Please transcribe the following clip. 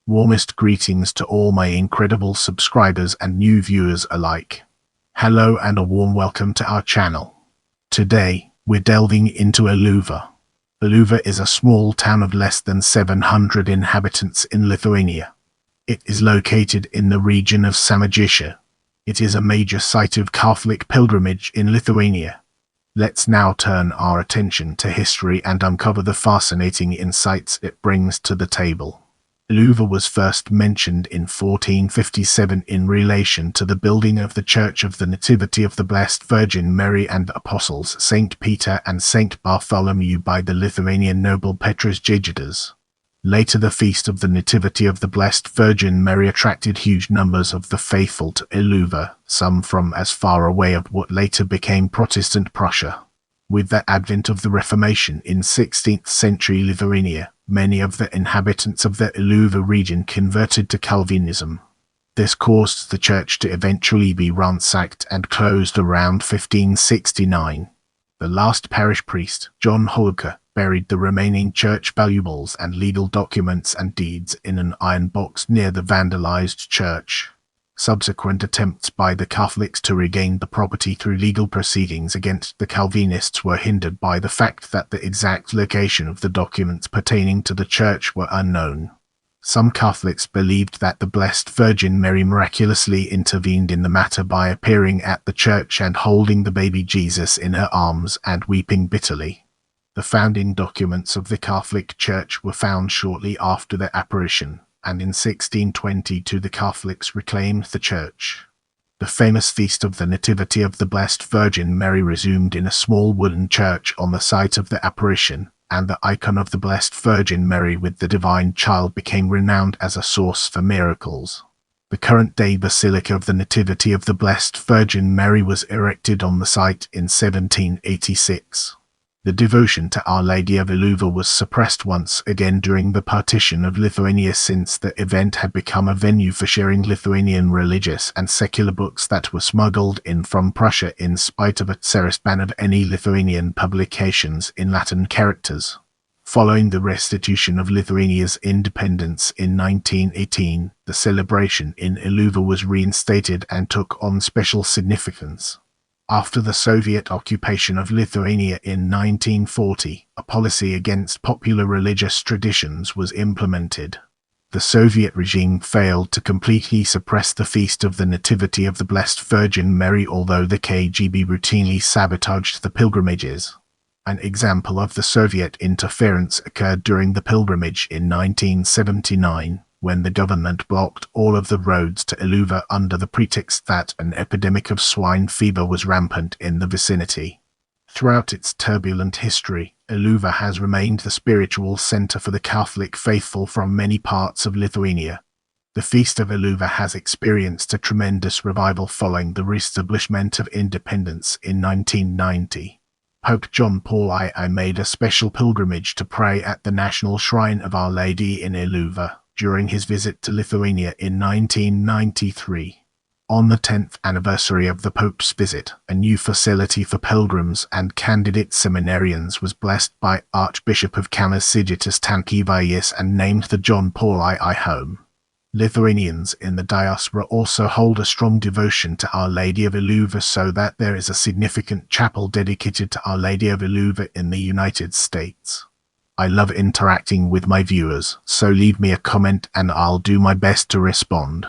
Warmest greetings to all my incredible subscribers and new viewers alike. Hello and a warm welcome to our channel. Today, we're delving into Šiluva. Šiluva is a small town of less than 700 inhabitants in Lithuania. It is located in the region of Samogitia. It is a major site of Catholic pilgrimage in Lithuania. Let's now turn our attention to history and uncover the fascinating insights it brings to the table. Šiluva was first mentioned in 1457 in relation to the building of the Church of the Nativity of the Blessed Virgin Mary and Apostles St. Peter and St. Bartholomew by the Lithuanian noble Petrus Žygidas. Later, the feast of the Nativity of the Blessed Virgin Mary attracted huge numbers of the faithful to Šiluva, some from as far away as what later became Protestant Prussia. With the advent of the Reformation in 16th century Lithuania, many of the inhabitants of the Šiluva region converted to Calvinism. This caused the church to eventually be ransacked and closed around 1569. The last parish priest, John Holka, buried the remaining church valuables and legal documents and deeds in an iron box near the vandalized church. Subsequent attempts by the Catholics to regain the property through legal proceedings against the Calvinists were hindered by the fact that the exact location of the documents pertaining to the church were unknown. Some Catholics believed that the Blessed Virgin Mary miraculously intervened in the matter by appearing at the church and holding the baby Jesus in her arms and weeping bitterly. The founding documents of the Catholic Church were found shortly after the apparition, and in 1622 the Catholics reclaimed the church. The famous feast of the Nativity of the Blessed Virgin Mary resumed in a small wooden church on the site of the apparition, and the icon of the Blessed Virgin Mary with the Divine Child became renowned as a source for miracles. The current-day Basilica of the Nativity of the Blessed Virgin Mary was erected on the site in 1786. The devotion to Our Lady of Šiluva was suppressed once again during the partition of Lithuania, since the event had become a venue for sharing Lithuanian religious and secular books that were smuggled in from Prussia in spite of a Tsarist ban of any Lithuanian publications in Latin characters. Following the restitution of Lithuania's independence in 1918, the celebration in Šiluva was reinstated and took on special significance. After the Soviet occupation of Lithuania in 1940, a policy against popular religious traditions was implemented. The Soviet regime failed to completely suppress the feast of the Nativity of the Blessed Virgin Mary, although the KGB routinely sabotaged the pilgrimages. An example of the Soviet interference occurred during the pilgrimage in 1979. When the government blocked all of the roads to Šiluva under the pretext that an epidemic of swine fever was rampant in the vicinity. Throughout its turbulent history, Šiluva has remained the spiritual center for the Catholic faithful from many parts of Lithuania. The Feast of Šiluva has experienced a tremendous revival following the reestablishment of independence in 1990. Pope John Paul I made a special pilgrimage to pray at the National Shrine of Our Lady in Šiluva during his visit to Lithuania in 1993. On the 10th anniversary of the Pope's visit, a new facility for pilgrims and candidate seminarians was blessed by Archbishop of Kaunas Sigitas Tankevicius and named the John Paul I Home. Lithuanians in the diaspora also hold a strong devotion to Our Lady of Šiluva, so that there is a significant chapel dedicated to Our Lady of Šiluva in the United States. I love interacting with my viewers, so leave me a comment and I'll do my best to respond.